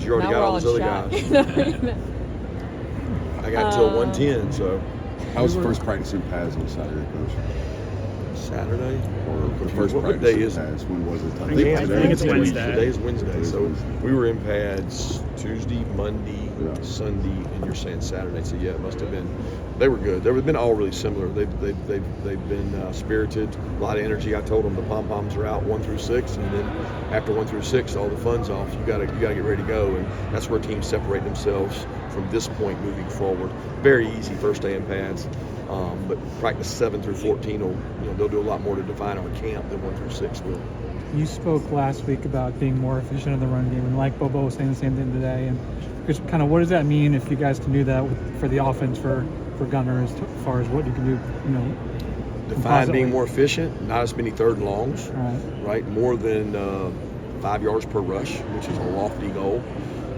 you already got all those other guys. I got till 1:10, so. How was the first practice in pads on Saturday, Coach? Saturday? Or the first what practice day in is it? pads? When was it? I think it's Wednesday. Today is Wednesday. So we were in pads Tuesday, Monday, Sunday, and you're saying Saturday. So yeah, it must have been. They were good. They've been all really similar. They've been spirited, a lot of energy. I told them the pom poms are out 1 through 6, and then after 1 through 6, all the fun's off. You gotta get ready to go, and that's where teams separate themselves from this point moving forward. Very easy first day in pads. But practice 7 through 14 they'll do a lot more to define our camp than 1 through 6 will. You spoke last week about being more efficient in the run game, and like Bobo was saying the same thing today. And just kind of what does that mean if you guys can do that for the offense for Gunner as far as what you can do, Define being more efficient, not as many third and longs, right? More than 5 yards per rush, which is a lofty goal.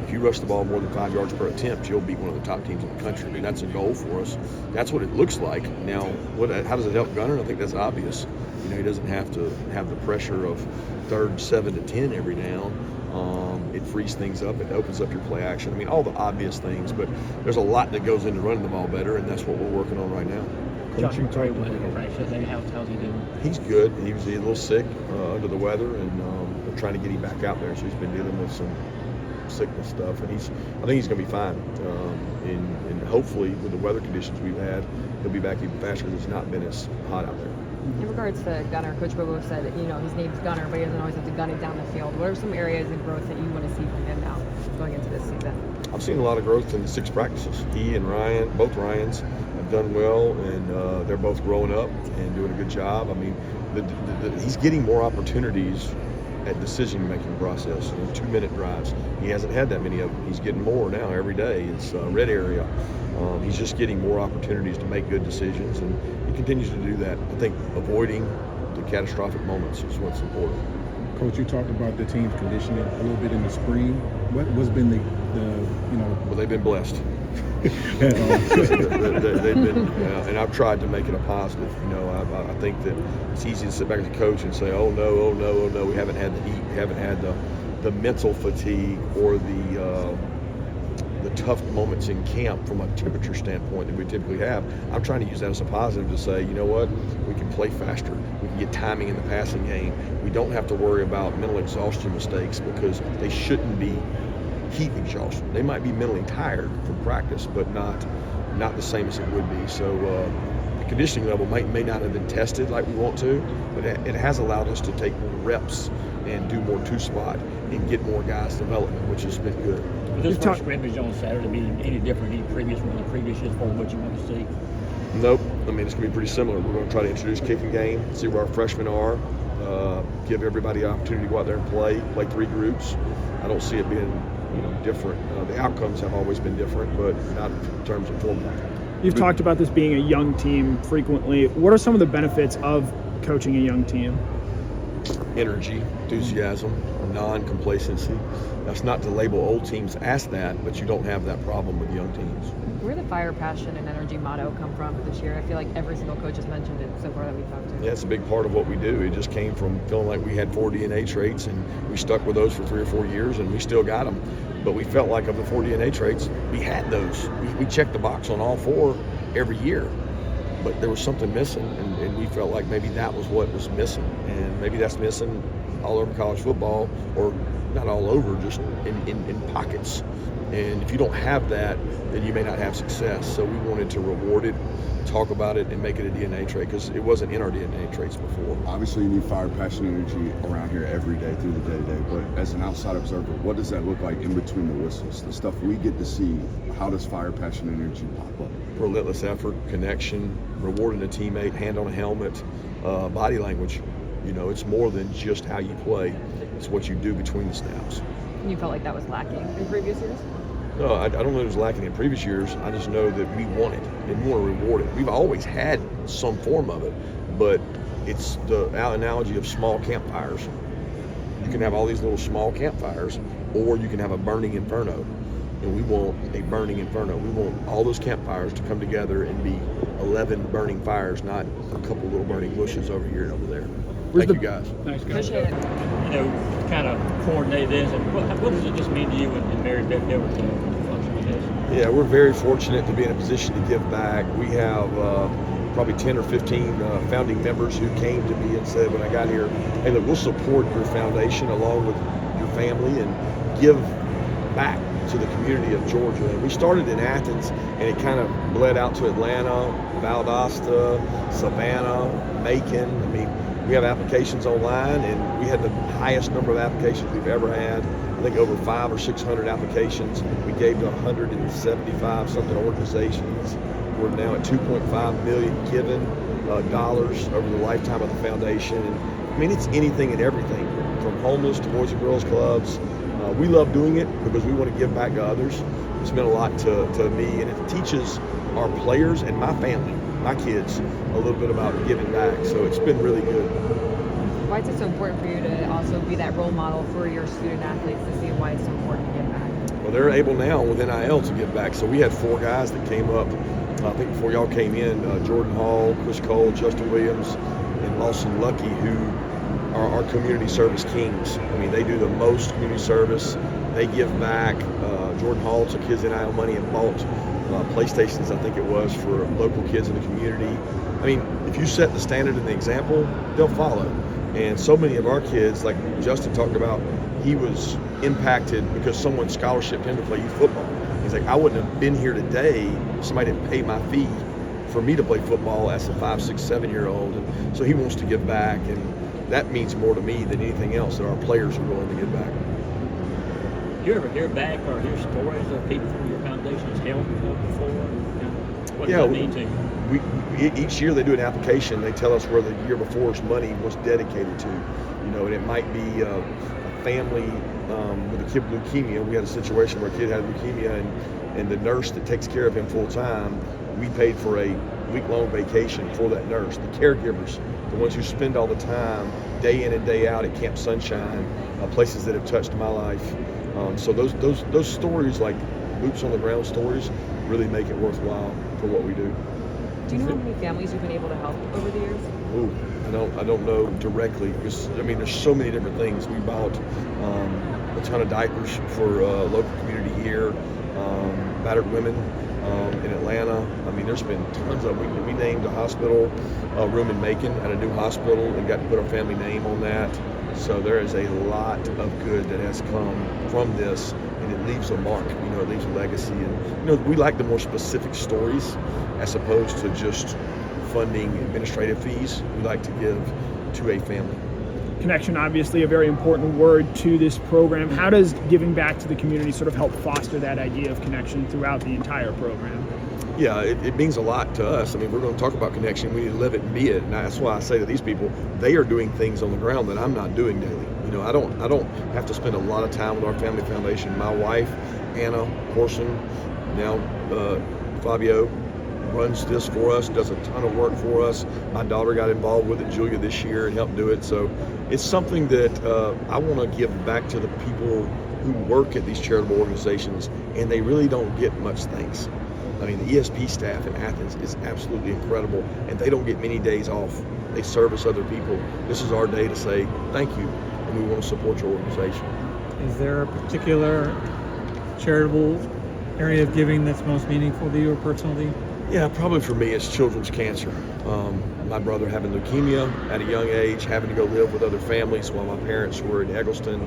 If you rush the ball more than 5 yards per attempt, you'll beat one of the top teams in the country. I mean, that's a goal for us. That's what it looks like. Now, how does it help Gunner? I think that's obvious. He doesn't have to have the pressure of 3rd 7 to 10 every down. It frees things up. It opens up your play action. I mean, all the obvious things, but there's a lot that goes into running the ball better, and that's what we're working on right now. Josh McCray was in practice today. How's he doing? He's good. He was a little sick under the weather, and they're trying to get him back out there. So he's been dealing with some sickness stuff, and I think he's going to be fine. And hopefully, with the weather conditions we've had, he'll be back even faster because it's not been as hot out there. In regards to Gunner, Coach Bobo said that, his name's Gunner, but he doesn't always have to gun it down the field. What are some areas of growth that you want to see from him now going into this season? I've seen a lot of growth in the 6 practices. He and Ryan, both Ryans, have done well, and they're both growing up and doing a good job. I mean, he's getting more opportunities at decision-making process, 2-minute drives. He hasn't had that many of them. He's getting more now every day. It's red area. He's just getting more opportunities to make good decisions, and he continues to do that. I think avoiding the catastrophic moments is what's important. Coach, you talked about the team's conditioning a little bit in the spring. What's been the Well, they've been blessed. They've been, and I've tried to make it a positive. I think that it's easy to sit back as a coach and say, oh no, we haven't had the heat, we haven't had the mental fatigue or the tough moments in camp from a temperature standpoint that we typically have. I'm trying to use that as a positive to say, you know what, we can play faster, we can get timing in the passing game. We don't have to worry about mental exhaustion mistakes because they shouldn't be heat exhaustion. They might be mentally tired from practice, but not the same as it would be. So the conditioning level may not have been tested like we want to, but it has allowed us to take more reps and do more 2-spot and get more guys development, which has been good. Will this first scrimmage on Saturday be any different than the previous years for what you want to see? Nope. I mean, it's going to be pretty similar. We're going to try to introduce kicking game, see where our freshmen are, give everybody an opportunity to go out there and play 3 groups. I don't see it being different. The outcomes have always been different, but not in terms of format. You've talked about this being a young team frequently. What are some of the benefits of coaching a young team? Energy, enthusiasm, non-complacency. That's not to label old teams as that, but you don't have that problem with young teams. Where did the fire, passion, and energy motto come from this year? I feel like every single coach has mentioned it so far that we've talked to. Yeah, it's a big part of what we do. It just came from feeling like we had 4 DNA traits, and we stuck with those for 3 or 4 years, and we still got them. But we felt like of the 4 DNA traits, we had those. We checked the box on all 4 every year. But there was something missing, and we felt like maybe that was what was missing. And maybe that's missing all over college football, or not all over, just in pockets. And if you don't have that, then you may not have success. So we wanted to reward it, talk about it, and make it a DNA trait, because it wasn't in our DNA traits before. Obviously, you need fire, passion, energy around here every day through the day-to-day. But as an outside observer, what does that look like in between the whistles? The stuff we get to see, how does fire, passion, energy pop up? Relentless effort, connection, rewarding a teammate, hand on a helmet, body language. It's more than just how you play. It's what you do between the snaps. You felt like that was lacking in previous years? No, I don't know it was lacking in previous years. I just know that we want it and we want to reward it. We've always had some form of it, but it's the analogy of small campfires. You can have all these little small campfires, or you can have a burning inferno. And we want a burning inferno. We want all those campfires to come together and be 11 burning fires, not a couple little burning bushes over here and over there. Thank you, guys. Thanks, guys. Appreciate it. Kind of coordinate this, and what does it just mean to you and Mary very different function with this. Yeah, we're very fortunate to be in a position to give back. We have probably 10 or 15 founding members who came to me and said when I got here, hey, look, we'll support your foundation along with your family and give back to the community of Georgia. And we started in Athens, and it kind of bled out to Atlanta, Valdosta, Savannah, Macon. I mean, we have applications online, and we had the highest number of applications we've ever had. I think over 500 or 600 applications. We gave to 175 something organizations. We're now at 2.5 million given dollars over the lifetime of the foundation. And I mean, it's anything and everything, from homeless to Boys and Girls Clubs. We love doing it because we want to give back to others. It's meant a lot to me, and it teaches our players and my family, my kids, a little bit about giving back. So it's been really good. Why is it so important for you to also be that role model for your student athletes to see why it's so important to give back? Well, they're able now with NIL to give back. So we had 4 guys that came up, I think before y'all came in, Jordan Hall, Chris Cole, Justin Williams, and Lawson Lucky, who are our community service kings. I mean, they do the most community service. They give back. Jordan Hall took his NIL money and bought PlayStations, I think it was, for local kids in the community. I mean, if you set the standard and the example, they'll follow. And so many of our kids, like Justin talked about, he was impacted because someone scholarshiped him to play youth football. He's like, I wouldn't have been here today if somebody didn't pay my fee for me to play football as a 5, 6, 7-year-old. And so he wants to give back, and that means more to me than anything else, that our players are willing to give back. Do you ever hear back or hear stories of people from your foundation's helped before? What does that mean to you? Each year they do an application. They tell us where the year before's money was dedicated to. You know, and it might be a family with a kid with leukemia. We had a situation where a kid had leukemia, and the nurse that takes care of him full time, we paid for a week-long vacation for that nurse. The caregivers, the ones who spend all the time, day in and day out at Camp Sunshine, places that have touched my life. So those stories, like boots on the ground stories, really make it worthwhile for what we do. Do you know how many families you've been able to help over the years? Ooh, I don't know directly, because I mean, there's so many different things. We bought a ton of diapers for local community here, battered women in Atlanta. I mean, there's been tons of. We named a hospital room in Macon at a new hospital and got to put our family name on that. So there is a lot of good that has come from this, and it leaves a mark. You know, it leaves a legacy. And you know, we like the more specific stories as opposed to just funding administrative fees. We like to give to a family. Connection, obviously a very important word to this program. How does giving back to the community sort of help foster that idea of connection throughout the entire program? Yeah, it means a lot to us. I mean, we're going to talk about connection. We need to live it and be it. And that's why I say to these people, they are doing things on the ground that I'm not doing daily. You know, I don't have to spend a lot of time with our family foundation. My wife, Anna Corson, now Fabio, runs this for us, does a ton of work for us. My daughter got involved with it, Julia, this year, and helped do it. So it's something that I want to give back to the people who work at these charitable organizations, and they really don't get much thanks. I mean, the ESP staff in Athens is absolutely incredible, and they don't get many days off. They service other people. This is our day to say thank you, and we want to support your organization. Is there a particular charitable area of giving that's most meaningful to you or personally? Yeah, probably for me, it's children's cancer. My brother having leukemia at a young age, having to go live with other families while my parents were in Eggleston.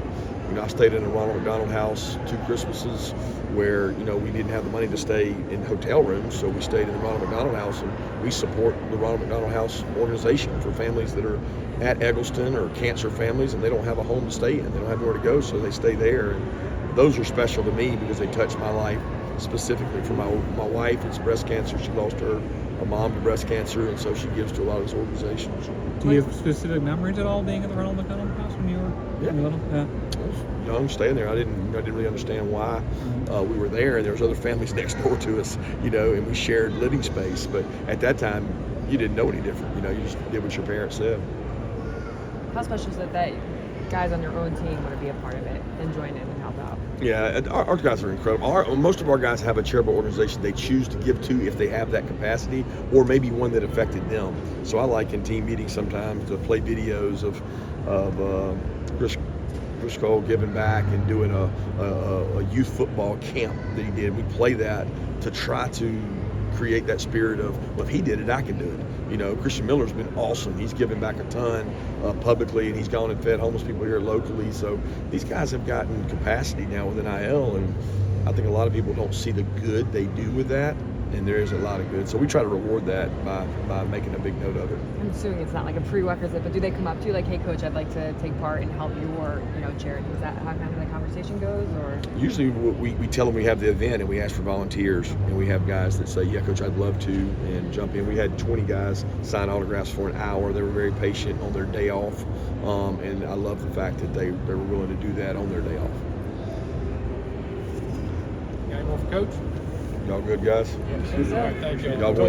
You know, I stayed in a Ronald McDonald House 2 Christmases where, you know, we didn't have the money to stay in hotel rooms, so we stayed in the Ronald McDonald House, and we support the Ronald McDonald House organization for families that are at Eggleston or cancer families, and they don't have a home to stay in. They don't have nowhere to go, so they stay there. And those are special to me because they touch my life. Specifically for my wife, it's breast cancer. She lost her mom to breast cancer, and so she gives to a lot of those organizations. Do you have specific memories at all being at the Ronald McDonald House when you were little? Yeah. I was young, staying there. I didn't really understand why we were there, and there was other families next door to us, you know, and we shared living space. But at that time, you didn't know any different. You know, you just did what your parents said. How special is it that guys on your own team want to be a part of it and join in and help out? Yeah, our guys are incredible. Most of our guys have a charitable organization they choose to give to if they have that capacity, or maybe one that affected them. So I like in team meetings sometimes to play videos of Chris Driscoll giving back and doing a youth football camp that he did. We play that to try to create that spirit of, well, if he did it, I can do it. You know, Christian Miller's been awesome. He's given back a ton publicly, and he's gone and fed homeless people here locally. So these guys have gotten capacity now with NIL, and I think a lot of people don't see the good they do with that, and there is a lot of good. So we try to reward that by making a big note of it. I'm assuming it's not like a prerequisite, but do they come up to you like, hey, coach, I'd like to take part and help you, or, you know, Jared, is that how kind of the conversation goes? Or Usually we tell them we have the event and we ask for volunteers, and we have guys that say, yeah, coach, I'd love to, and jump in. We had 20 guys sign autographs for an hour. They were very patient on their day off, and I love the fact that they were willing to do that on their day off. Got any more for Coach? Y'all good, guys? All right, thanks, y'all. Y'all